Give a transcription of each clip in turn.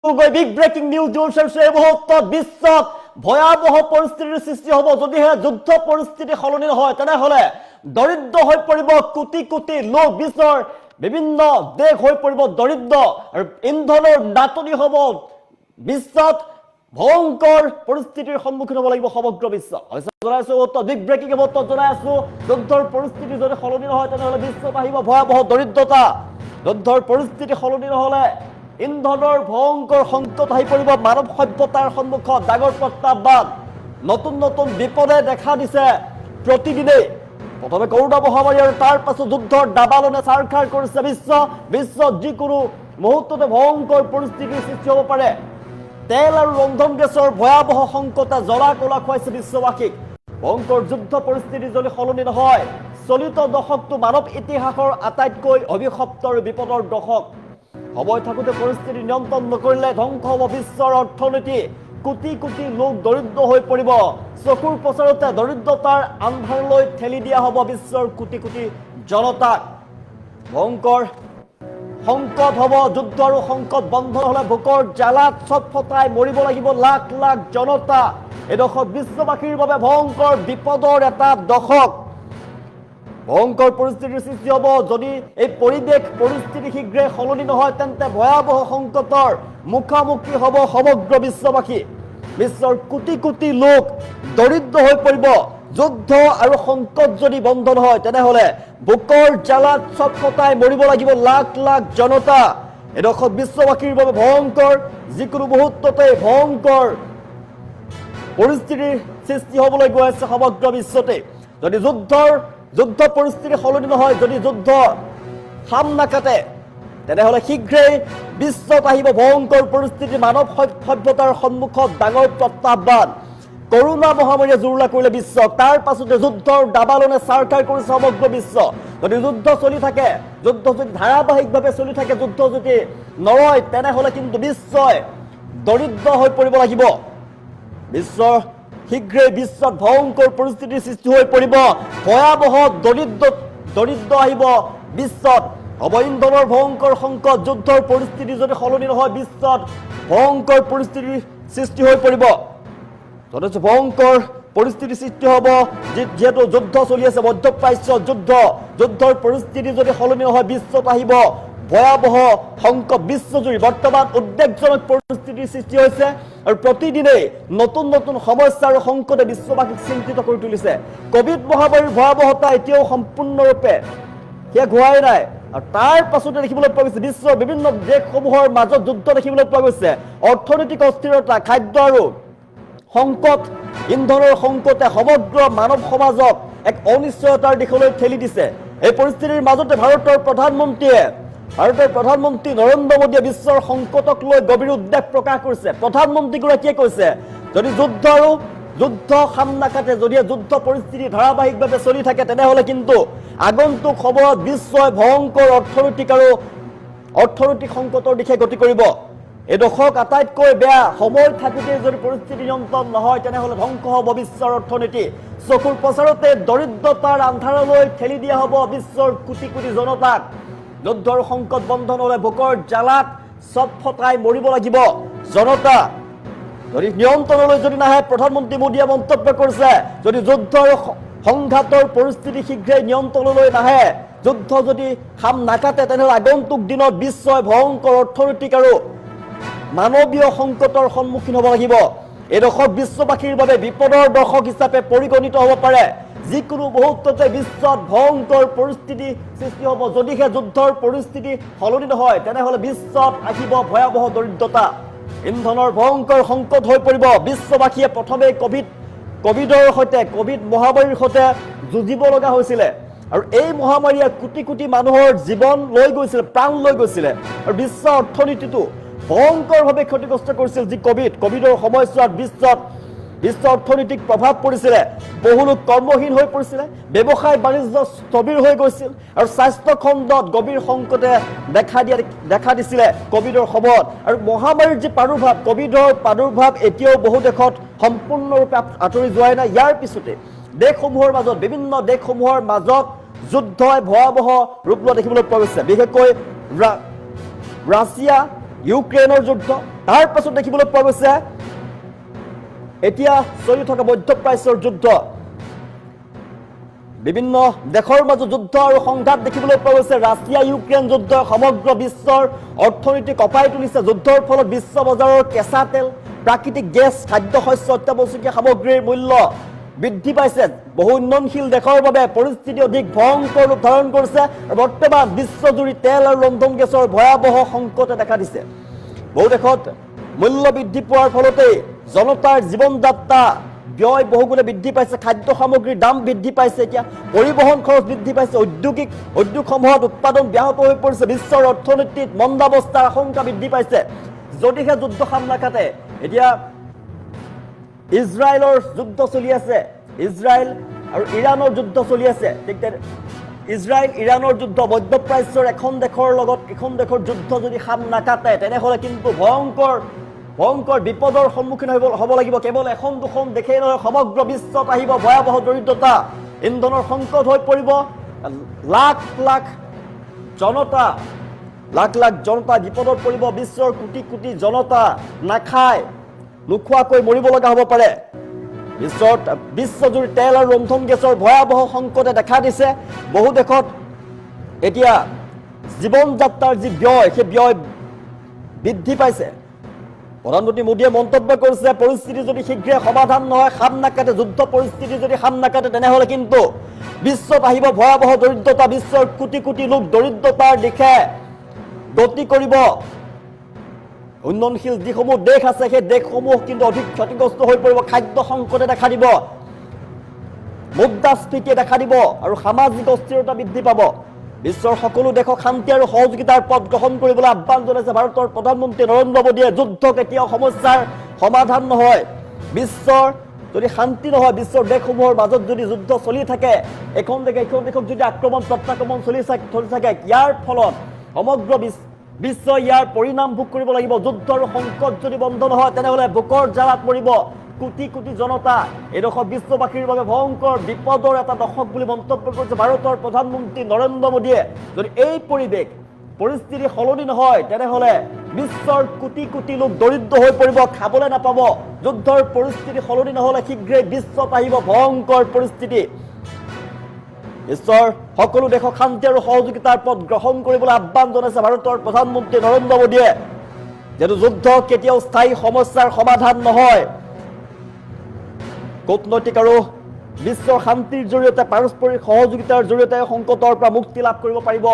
Big breaking news জোৰছে এই মুহূৰ্তত বিশ্বত ভয়াবহ পৰিস্থিতিৰ সৃষ্টি হ'ব যদিহে যুদ্ধ পৰিস্থিতি সলনি নহয় তেনেহলে দৰিদ্ৰ হৈ পৰিব কোটি কোটি লোক বিশ্বৰ বিভিন্ন দেশ হৈ পৰিব দৰিদ্ৰ আৰু ইন্ধনৰ নাটনি হ'ব বিশ্বত ভয়ংকৰ পৰিস্থিতিৰ সন্মুখীন হ'ব লাগিব সমগ্ৰ বিশ্ব জনাইছো বিগ ব্ৰেকিং মুহূৰ্তত জনাইছো যুদ্ধৰ পৰিস্থিতি যদি সলনি নহয় তেনেহলে বিশ্বত আহিব ভয়াবহ দৰিদ্ৰতা যুদ্ধৰ পৰিস্থিতি সলনি নহলে ইন্ধনৰ ভয়ংকৰ সংকট আহি পৰিব মানৱ সভ্যতাৰ সন্মুখত ডাঙৰ প্ৰত্যাহ্বান নতুন নতুন বিপদে দেখা দিছে প্ৰতিদিনে প্ৰথমে কৰোনা মহামাৰী আৰু তাৰ পাছত যুদ্ধৰ দাবালনে চাৰখাৰ কৰিছে বিশ্বত যিকোনো মুহূৰ্ততে ভয়ংকৰ পৰিস্থিতিৰ সৃষ্টি হ'ব পাৰে তেল আৰু ৰন্ধন গেছৰ ভয়াবহ সংকটে জ্বলা কলা খুৱাইছে বিশ্ববাসীক ভয়ংকৰ যুদ্ধ পৰিস্থিতি যদি সলনি নহয় চলিত দশকটো মানৱ ইতিহাসৰ আটাইতকৈ অভিশপ্ত আৰু বিপদৰ দশক সময় থাকোতে পৰিস্থিতি নিয়ন্ত্ৰণ নকৰিলে ধ্বংস হ'ব বিশ্বৰ অৰ্থনীতি কোটি কোটি লোক দৰিদ্ৰ হৈ পৰিব চকুৰ পচাৰতে দৰিদ্ৰতাৰ আন্ধাৰলৈ ঠেলি দিয়া হ'ব বিশ্বৰ কোটি কোটি জনতাক ভয়ংকৰ সংকট হ'ব যুদ্ধ আৰু সংকট বন্ধ নহ'লে ভোকৰ জ্বালাত ছটফটাই মৰিব লাগিব লাখ লাখ জনতা এই দশক বিশ্ববাসীৰ বাবে ভয়ংকৰ বিপদৰ এটা দশক ভয়ংকৰ পৰিস্থিতিৰ সৃষ্টি হ'ব যদি এই পৰিৱেশ পৰিস্থিতি শীঘ্ৰে সলনি নহয় তেন্তে ভয়াবহ সংকটৰ মুখামুখি হ'ব সমগ্ৰ বিশ্ববাসী বিশ্বৰ কোটি কোটি লোক দৰিদ্ৰ হৈ পৰিব যুদ্ধ আৰু সংকট যদি বন্ধ নহয় তেনেহলে ভোকৰ জ্বালাত ছটফটাই মৰিব লাগিব লাখ লাখ জনতা এডোখৰ বিশ্ববাসীৰ বাবে ভয়ংকৰ যিকোনো মুহূৰ্ততে ভয়ংকৰ পৰিস্থিতিৰ সৃষ্টি হ'বলৈ গৈ আছে সমগ্ৰ বিশ্বতে যদি যুদ্ধ পৰিস্থিতি সলনি নহয় যদি যুদ্ধ খাম নাকাটে তেনেহলে শীঘ্ৰেই বিশ্বত আহিব ভয়ংকৰ পৰিস্থিতি মানৱ সভ্যতাৰ সন্মুখত ডাঙৰ প্ৰত্যাহ্বান কৰোনা মহামাৰীয়ে জুৰুলা কৰিলে বিশ্বক তাৰ পাছতে যুদ্ধৰ দাবালনে চাৰখাৰ কৰিছে সমগ্ৰ বিশ্ব যদি যুদ্ধ চলি থাকে যুদ্ধ যদি ধাৰাবাহিকভাৱে চলি থাকে যুদ্ধ যদি নৰয় তেনেহলে কিন্তু বিশ্বই দৰিদ্ৰ হৈ পৰিব লাগিব বিশ্বৰ শীঘ্ৰে বিশ্বত ভয়ংকৰ পৰিস্থিতিৰ সৃষ্টি হৈ পৰিব ভয়াবহ দৰিদ্ৰ আহিব বিশ্বত হ'ব ইন্ধনৰ ভয়ংকৰ সংকট যুদ্ধৰ পৰিস্থিতি যদি সলনি নহয় বিশ্বত ভয়ংকৰ পৰিস্থিতিৰ সৃষ্টি হৈ পৰিব যথেষ্ট ভয়ংকৰ পৰিস্থিতিৰ সৃষ্টি হ'ব যিহেতু যুদ্ধ চলি আছে মধ্যপ্ৰাচ্যত যুদ্ধৰ পৰিস্থিতি যদি সলনি নহয় বিশ্বত আহিব ভয়াবহ সংকট বিশ্বজুৰি বৰ্তমান উদ্বেগজনক পৰিস্থিতিৰ সৃষ্টি হৈছে আৰু প্ৰতিদিনে নতুন নতুন সমস্যা আৰু সংকটে বিশ্ববাসীক চিন্তিত কৰি তুলিছে কোভিড মহামাৰীৰ ভয়াবহতা এতিয়াও সম্পূৰ্ণৰূপে শেষ হোৱাই নাই আৰু তাৰ পাছতে দেখিবলৈ পোৱা গৈছে বিশ্বৰ বিভিন্ন দেশসমূহৰ মাজত যুদ্ধ দেখিবলৈ পোৱা গৈছে অৰ্থনৈতিক অস্থিৰতা খাদ্য আৰু সংকট ইন্ধনৰ সংকটে সমগ্ৰ মানৱ সমাজক এক অনিশ্চয়তাৰ দিশলৈ ঠেলি দিছে এই পৰিস্থিতিৰ মাজতে ভাৰতৰ প্ৰধানমন্ত্ৰী নৰেন্দ্ৰ মোদীয়ে বিশ্বৰ সংকটক লৈ গভীৰ উদ্বেগ প্ৰকাশ কৰিছে প্ৰধানমন্ত্ৰীগৰাকীয়ে কৈছে যদি যুদ্ধ খাম নাকাটে যদি যুদ্ধ পৰিস্থিতি ধাৰাবাহিকভাৱে চলি থাকে তেনেহলে কিন্তু আগন্তুক সময়ত বিশ্বই ভয়ংকৰ অৰ্থনৈতিক সংকটৰ দিশে গতি কৰিব এই দশক আটাইতকৈ বেয়া সময় থাকোতে যদি পৰিস্থিতি নিয়ন্ত্ৰণ নহয় তেনেহলে ধ্বংস হ'ব বিশ্বৰ অৰ্থনীতি চকুৰ পচাৰতে দৰিদ্ৰতাৰ আন্ধাৰলৈ ঠেলি দিয়া হ'ব বিশ্বৰ কোটি কোটি জনতাক যুদ্ধৰ সংকট বন্ধ নহলে ভোকৰ জ্বালাত ছটফটাই মৰিব লাগিব জনতা যদি নিয়ন্ত্ৰণলৈ যদি নাহে প্ৰধানমন্ত্ৰী মোদীয়ে মন্তব্য কৰিছে যদি যুদ্ধৰ সংঘাতৰ পৰিস্থিতি শীঘ্ৰে নিয়ন্ত্ৰণলৈ নাহে যুদ্ধ যদি খাম নাকাটে তেনেহলে আগন্তুক দিনত বিশ্বই ভয়ংকৰ অৰ্থনৈতিক আৰু মানৱীয় সংকটৰ সন্মুখীন হ'ব লাগিব এই দশক বিশ্ববাসীৰ বাবে বিপদৰ দশক হিচাপে পৰিগণিত হ'ব পাৰে যিকোনো মুহূৰ্ততে বিশ্বত ভয়ংকৰ পৰিস্থিতি সৃষ্টি হ'ব যদিহে যুদ্ধৰ পৰিস্থিতি সলনি নহয় তেনেহলে বিশ্বত আহিব ভয়াবহ দৰিদ্ৰতা ইন্ধনৰ ভয়ংকৰ সংকট হৈ পৰিব বিশ্ববাসীয়ে প্ৰথমে কোভিড মহামাৰীৰ সৈতে যুঁজিব লগা হৈছিলে আৰু এই মহামাৰীয়ে কোটি কোটি মানুহৰ জীৱন লৈ গৈছিলে প্ৰাণ লৈ গৈছিলে আৰু বিশ্ব অৰ্থনীতিটো ভয়ংকৰভাৱে ক্ষতিগ্ৰস্ত কৰিছিল যি কোভিডৰ সময়ছোৱাত বিশ্ব অৰ্থনীতিক প্ৰভাৱ পৰিছিলে বহু লোক কৰ্মহীন হৈ পৰিছিলে ব্যৱসায় বাণিজ্য স্থবিৰ হৈ গৈছিল আৰু স্বাস্থ্য খণ্ডত গভীৰ সংকটে দেখা দিছিলে কোভিডৰ সময়ত আৰু মহামাৰীৰ যি কোভিডৰ প্ৰাদুৰ্ভাৱ এতিয়াও বহু দেশত সম্পূৰ্ণৰূপে আঁতৰি যোৱাই নাই ইয়াৰ পিছতে বিভিন্ন দেশসমূহৰ মাজত যুদ্ধই ভয়াবহ ৰূপ লোৱা দেখিবলৈ পোৱা গৈছে বিশেষকৈ ৰাছিয়া ইউক্ৰেইনৰ যুদ্ধ, তাৰ পাছত দেখিবলৈ পোৱা গৈছে এতিয়া চলি থকা মধ্যপ্ৰাচ্যৰ যুদ্ধ, বিভিন্ন দেশৰ মাজত যুদ্ধ আৰু সংঘাত দেখিবলৈ পোৱা গৈছে। ৰাছিয়া ইউক্ৰেইন যুদ্ধ সমগ্ৰ বিশ্বৰ অৰ্থনীতি কঁপাই তুলিছে। যুদ্ধৰ ফলত বিশ্ব বজাৰৰ কেঁচা তেল, প্ৰাকৃতিক গেছ, খাদ্য শস্য, অত্যাৱশ্যকীয় সামগ্ৰীৰ মূল্য বৃদ্ধি পাইছে। বহু উন্নয়নশীল দেশৰ বাবে পৰিস্থিতি অধিক ভয়ংকৰ ৰূপ ধাৰণ কৰিছে। বৰ্তমান বিশ্বজুৰি তেল আৰু ৰন্ধন গেছৰ ভয়াৱহ সংকটে দেখা দিছে। বহু দেশত মূল্য বৃদ্ধি পোৱাৰ ফলতেই জনতাৰ জীৱন যাত্ৰা ব্যয় বহুগুণে বৃদ্ধি পাইছে। খাদ্য সামগ্ৰীৰ দাম বৃদ্ধি পাইছে। এতিয়া পৰিবহণ খৰচ বৃদ্ধি পাইছে। উদ্যোগসমূহত উৎপাদন ব্যাহত হৈ পৰিছে। বিশ্বৰ অৰ্থনীতিত মন্দাৱস্থাৰ আশংকা বৃদ্ধি পাইছে। যদিহে যুদ্ধ খাম নাকাটে, এতিয়া ইজৰাইলৰ যুদ্ধ চলি আছে, ইজৰাইল আৰু ইৰাণৰ যুদ্ধ চলি আছে। ঠিক ইজৰাইল ইৰাণৰ যুদ্ধ, মধ্যপ্ৰাচ্যৰ এখন দেশৰ লগত এখন দেশৰ যুদ্ধ যদি খাম নাকাটে, তেনেহ'লে কিন্তু ভয়ংকৰ বিপদৰ সন্মুখীন হ'ব লাগিব। কেৱল এখন দুখন দেশেই নহয়, সমগ্ৰ বিশ্বত আহিব ভয়াৱহ দৰিদ্ৰতা, ইন্ধনৰ সংকট হৈ পৰিব। লাখ লাখ জনতা বিপদত পৰিব। বিশ্বৰ কোটি কোটি জনতা নোখোৱাকৈ মৰিব লগা হ'ব পাৰে। বিশ্বজুৰি তেল আৰু ৰন্ধন গেছৰ ভয়াৱহ সংকটে দেখা দিছে। বহু দেশত এতিয়া জীৱন যাত্ৰাৰ যি ব্যয়, সেই ব্যয় বৃদ্ধি পাইছে। প্ৰধানমন্ত্ৰী মোদীয়ে মন্তব্য কৰিছে, পৰিস্থিতি যদি শীঘ্ৰে সমাধান নহয়, খাম নাকাটে, যুদ্ধ পৰিস্থিতি যদি খাম নাকাটে, তেনেহ'লে কিন্তু বিশ্বত আহিব ভয়াৱহ দৰিদ্ৰতা। বিশ্বৰ কোটি কোটি লোক দৰিদ্ৰতাৰ দিশে গতি কৰিব। উন্নয়নশীল যিসমূহ দেশ আছে, সেই দেশসমূহ কিন্তু অধিক ক্ষতিগ্ৰস্ত হৈ পৰিব। খাদ্য সংকটে দেখা দিব, মুদ্ৰাস্ফীতিয়ে দেখা দিব আৰু সামাজিক অস্থিৰতা বৃদ্ধি পাব। বিশ্বৰ সকলো দেশক শান্তি আৰু সহযোগিতাৰ পথ গ্ৰহণ কৰিবলৈ আহ্বান জনাইছে ভাৰতৰ প্ৰধানমন্ত্ৰী নৰেন্দ্ৰ মোদীয়ে। যুদ্ধ কেতিয়াও সমস্যাৰ সমাধান নহয়। বিশ্বৰ যদি শান্তি নহয়, বিশ্বৰ দেশসমূহৰ মাজত যদি যুদ্ধ চলি থাকে, এখন দেশক যদি আক্ৰমণ প্ৰত্যাক্ৰমণ চলি থাকে, ইয়াৰ ফলত সমগ্ৰ বিশ্ব ইয়াৰ পৰিণাম ভোগ কৰিব লাগিব। যুদ্ধ আৰু সংকট যদি বন্ধ নহয়, তেনেহ'লে ভোকৰ জ্বালাত মৰিব কোটি কোটি জনতা। এই দশক বিশ্ববাসীৰ বাবে ভয়ংকৰ বিপদৰ এটা দশক বুলি মন্তব্য কৰিছে ভাৰতৰ প্ৰধানমন্ত্ৰী নৰেন্দ্ৰ মোদীয়ে। যদি এই পৰিস্থিতি সলনি নহয়, তেনেহ'লে বিশ্বৰ কোটি কোটি লোক দৰিদ্ৰ হৈ পৰিব, খাবলৈ নাপাব। যুদ্ধৰ পৰিস্থিতি সলনি নহ'লে শীঘ্ৰেই বিশ্বত আহিব ভয়ংকৰ পৰিস্থিতি। বিশ্বৰ সকলো দেশক শান্তি আৰু সহযোগিতাৰ পথ গ্ৰহণ কৰিবলৈ আহ্বান জনাইছে ভাৰতৰ প্ৰধানমন্ত্ৰী নৰেন্দ্ৰ মোদীয়ে। যিহেতু যুদ্ধ কেতিয়াও স্থায়ী সমস্যাৰ সমাধান নহয়। কূটনৈতিক আৰু বিশ্বৰ শান্তিৰ জৰিয়তে, পাৰস্পৰিক সহযোগিতাৰ জৰিয়তে সংকটৰ পৰা মুক্তি লাভ কৰিব পাৰিব।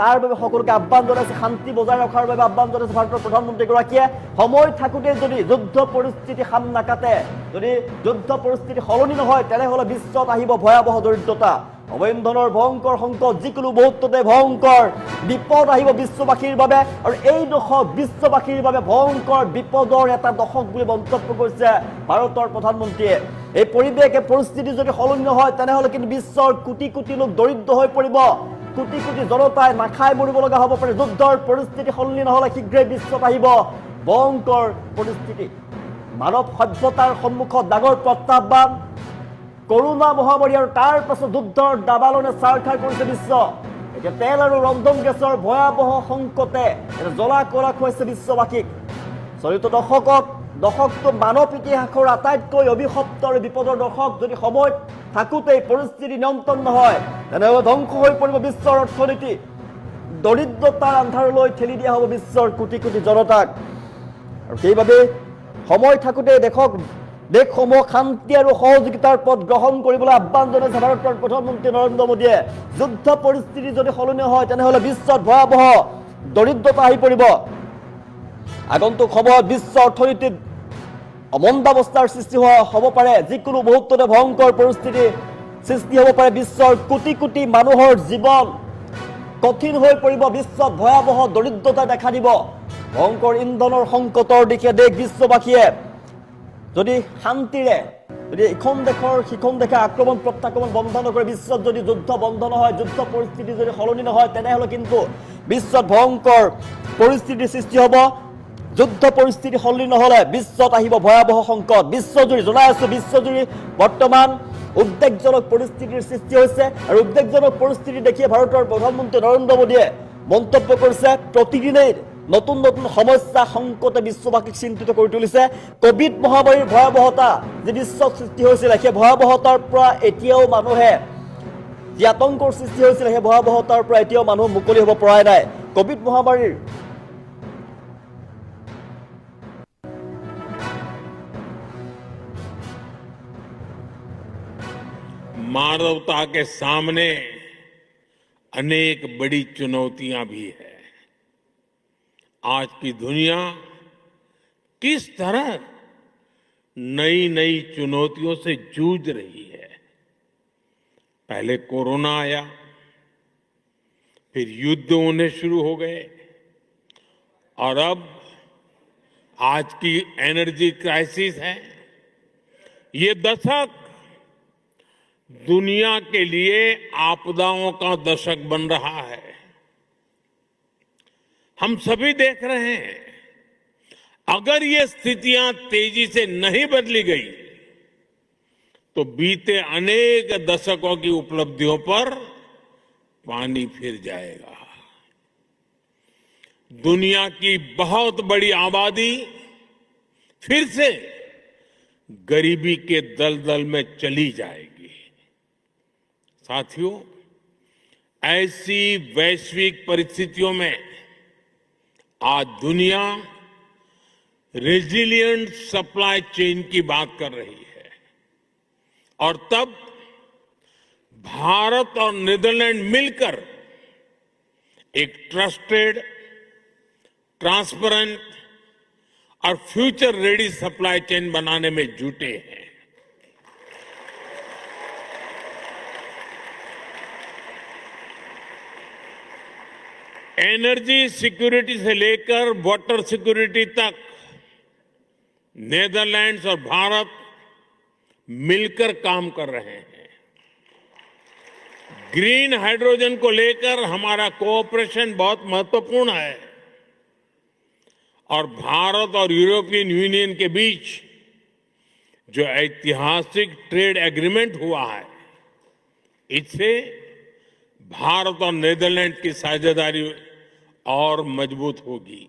তাৰ বাবে সকলোকে আহ্বান জনাইছে, শান্তি বজাই ৰখাৰ বাবে আহ্বান জনাইছে ভাৰতৰ প্ৰধানমন্ত্ৰীগৰাকীয়ে। সময় থাকোঁতে যদি যুদ্ধ পৰিস্থিতি খাম নাকাটে, যদি যুদ্ধ পৰিস্থিতি সলনি নহয়, তেনেহ'লে বিশ্বত আহিব ভয়াৱহ দৰিদ্ৰতা, অবৈন্ধনৰ ভয়ংকৰ সংকট, যিকোনো মুহূৰ্ততে ভয়ংকৰ বিপদ আহিব বিশ্ববাসীৰ বাবে। আৰু এই দশক বিশ্ববাসীৰ বাবে ভয়ংকৰ বিপদৰ এটা দশক বুলি মন্তব্য কৰিছে ভাৰতৰ প্ৰধানমন্ত্ৰীয়ে। এই পৰিস্থিতি যদি সলনি নহয়, তেনেহ'লে কিন্তু বিশ্বৰ কোটি কোটি লোক দৰিদ্ৰ হৈ পৰিব। কোটি কোটি জনতাই নাখাই মৰিব লগা হ'ব পাৰে। যুদ্ধৰ পৰিস্থিতি সলনি নহ'লে শীঘ্ৰেই বিশ্বত আহিব ভয়ংকৰ পৰিস্থিতি। মানৱ সভ্যতাৰ সন্মুখত ডাঙৰ প্ৰত্যাহ্বান, কৰোণা মহামাৰী আৰু তাৰ পাছত যুদ্ধৰ দাবালনে ছাৰখাৰ কৰিছে বিশ্ব। এতিয়া তেল আৰু ৰন্ধন গেছৰ ভয়াৱহ সংকটে জ্বলা কলা খুৱাইছে বিশ্ববাসীক। চলিত দশকটো মানৱ ইতিহাসৰ আটাইতকৈ অভিশপ্ত আৰু বিপদৰ দশক। যদি সময়ত থাকোঁতেই পৰিস্থিতি নিয়ন্ত্ৰণ নহয়, তেনেহ'লে ধ্বংস হৈ পৰিব বিশ্বৰ অৰ্থনীতি। দৰিদ্ৰতাৰ আন্ধাৰলৈ ঠেলি দিয়া হ'ব বিশ্বৰ কোটি কোটি জনতাক। আৰু সেইবাবে সময় থাকোঁতে দেশসমূহ শান্তি আৰু সহযোগিতাৰ পথ গ্ৰহণ কৰিবলৈ আহ্বান জনাইছে ভাৰতৰ প্ৰধানমন্ত্ৰী নৰেন্দ্ৰ মোদীয়ে। যুদ্ধ পৰিস্থিতি যদি সলনি হয়, তেনেহ'লে বিশ্বত ভয়াৱহ দৰিদ্ৰতা আহি পৰিব। আগন্তুক সময়ত বিশ্ব অৰ্থনীতিত মন্দাৱস্থাৰ সৃষ্টি হ'ব পাৰে। যিকোনো মুহূৰ্ততে ভয়ংকৰ পৰিস্থিতি সৃষ্টি হ'ব পাৰে। বিশ্বৰ কোটি কোটি মানুহৰ জীৱন কঠিন হৈ পৰিব। বিশ্বত ভয়াৱহ দৰিদ্ৰতা দেখা দিব। ভয়ংকৰ ইন্ধনৰ সংকটৰ দিশে বিশ্ববাসীয়ে যদি শান্তিৰে, যদি ইখন দেশৰ সিখন দেশে আক্ৰমণ প্ৰত্যাক্ৰমণ বন্ধ নকৰে, বিশ্বত যদি যুদ্ধ বন্ধ নহয়, যুদ্ধ পৰিস্থিতি যদি সলনি নহয়, তেনেহ'লে কিন্তু বিশ্বত ভয়ংকৰ পৰিস্থিতিৰ সৃষ্টি হ'ব। যুদ্ধ পৰিস্থিতি সলনি নহ'লে বিশ্বত আহিব ভয়াৱহ সংকট। বিশ্বজুৰি জনাই আছোঁ, বিশ্বজুৰি বৰ্তমান উদ্বেগজনক পৰিস্থিতিৰ সৃষ্টি হৈছে। আৰু উদ্বেগজনক পৰিস্থিতি দেখিয়ে ভাৰতৰ প্ৰধানমন্ত্ৰী নৰেন্দ্ৰ মোদীয়ে মন্তব্য কৰিছে, নতুন নতুন সমস্যা সংকটে বিশ্ববাসীক চিন্তিত কৰি তুলিছে। কোভিড মহামাৰীৰ ভয়াৱহতা যি বিশ্বত সৃষ্টি হৈছিল, সেই ভয়াৱহতাৰ পৰা এতিয়াও মানুহে যি আতংকৰ সৃষ্টি হৈছিল, সেই ভয়াৱহতাৰ পৰা এতিয়াও মানুহ মুকলি হ'ব পৰাই নাই। কোভিড মহামাৰীৰ मानवता के सामने अनेक बड़ी चुनौतियां भी है। आज की दुनिया किस तरह नई नई चुनौतियों से जूझ रही है। पहले कोरोना आया, फिर युद्ध होने शुरू हो गए और अब आज की एनर्जी क्राइसिस है। ये दशक दुनिया के लिए आपदाओं का दशक बन रहा है। हम सभी देख रहे हैं, अगर ये स्थितियां तेजी से नहीं बदली गई तो बीते अनेक दशकों की उपलब्धियों पर पानी फिर जाएगा। दुनिया की बहुत बड़ी आबादी फिर से गरीबी के दलदल में चली जाएगी। साथियों, ऐसी वैश्विक परिस्थितियों में आज दुनिया रेजिलिएंट सप्लाई चेन की बात कर रही है और तब भारत और नीदरलैंड मिलकर एक ट्रस्टेड, ट्रांसपेरेंट और फ्यूचर रेडी सप्लाई चेन बनाने में जुटे हैं। एनर्जी सिक्योरिटी से लेकर वाटर सिक्योरिटी तक नीदरलैंड्स और भारत मिलकर काम कर रहे हैं। ग्रीन हाइड्रोजन को लेकर हमारा कोऑपरेशन बहुत महत्वपूर्ण है और भारत और यूरोपियन यूनियन के बीच जो ऐतिहासिक ट्रेड एग्रीमेंट हुआ है, इससे भारत और नीदरलैंड की साझेदारी और मजबूत होगी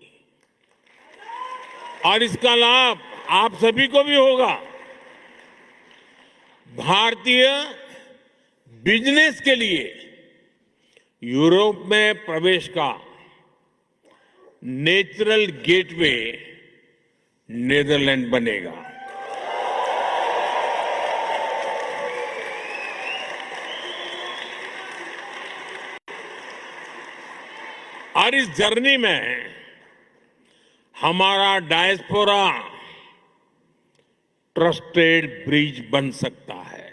और इसका लाभ आप सभी को भी होगा। भारतीय बिजनेस के लिए यूरोप में प्रवेश का नेचुरल गेटवे नीदरलैंड बनेगा। और इस जर्नी में हमारा डायस्पोरा ट्रस्टेड ब्रिज बन सकता है।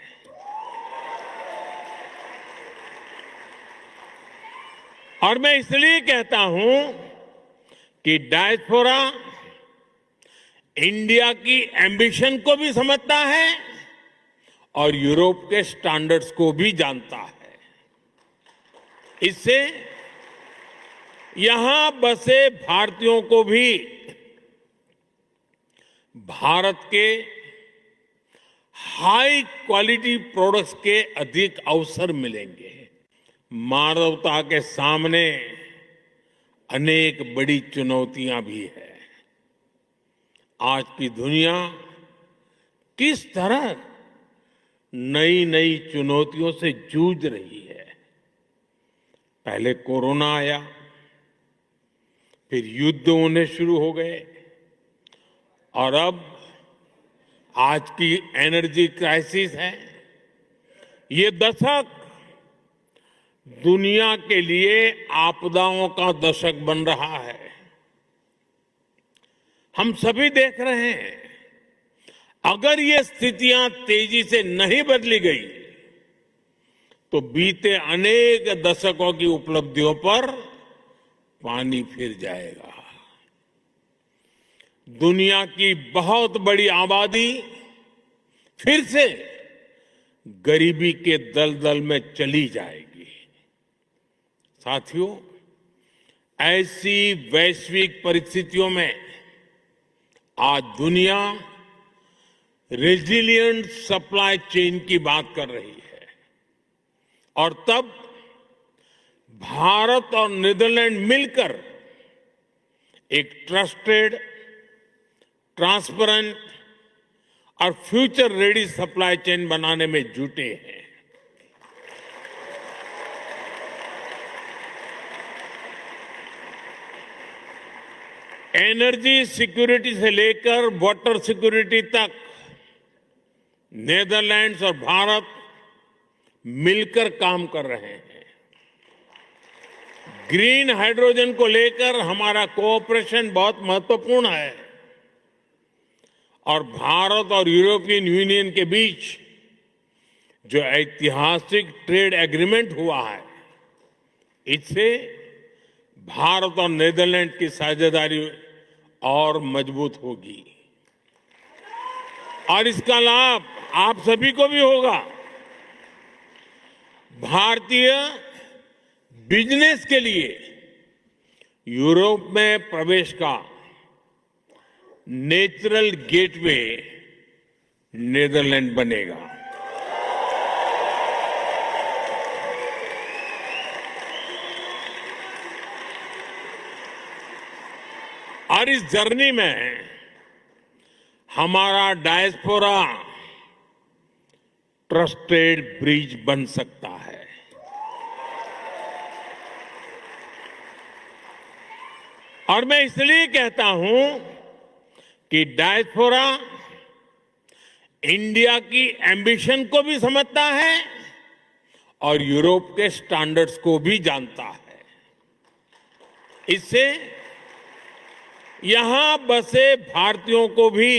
और मैं इसलिए कहता हूं कि डायस्पोरा इंडिया की एम्बिशन को भी समझता है और यूरोप के स्टैंडर्ड्स को भी जानता है। इससे यहां बसे भारतीयों को भी भारत के हाई क्वालिटी प्रोडक्ट्स के अधिक अवसर मिलेंगे। मानवता के सामने अनेक बड़ी चुनौतियां भी है। आज की दुनिया किस तरह नई नई चुनौतियों से जूझ रही है। पहले कोरोना आया, फिर युद्ध होने शुरू हो गए और अब आज की एनर्जी क्राइसिस है। ये दशक दुनिया के लिए आपदाओं का दशक बन रहा है। हम सभी देख रहे हैं, अगर ये स्थितियां तेजी से नहीं बदली गई तो बीते अनेक दशकों की उपलब्धियों पर पानी फिर जाएगा। दुनिया की बहुत बड़ी आबादी फिर से गरीबी के दलदल में चली जाएगी। साथियों, ऐसी वैश्विक परिस्थितियों में आज दुनिया रेजिलिएंट सप्लाई चेन की बात कर रही है और तब भारत और नीदरलैंड मिलकर एक ट्रस्टेड, ट्रांसपेरेंट और फ्यूचर रेडी सप्लाई चेन बनाने में जुटे हैं। एनर्जी सिक्योरिटी से लेकर वाटर सिक्योरिटी तक नेदरलैंड्स और भारत मिलकर काम कर रहे हैं। ग्रीन हाइड्रोजन को लेकर हमारा कोऑपरेशन बहुत महत्वपूर्ण है और भारत और यूरोपियन यूनियन के बीच जो ऐतिहासिक ट्रेड एग्रीमेंट हुआ है, इससे भारत और नीदरलैंड की साझेदारी और मजबूत होगी और इसका लाभ आप सभी को भी होगा। भारतीय बिजनेस के लिए यूरोप में प्रवेश का नेचुरल गेटवे नीदरलैंड बनेगा। और इस जर्नी में हमारा डायस्पोरा ट्रस्टेड ब्रिज बन सकता है। और मैं इसलिए कहता हूं कि डायस्पोरा इंडिया की एम्बिशन को भी समझता है और यूरोप के स्टैंडर्ड्स को भी जानता है। इससे यहां बसे भारतीयों को भी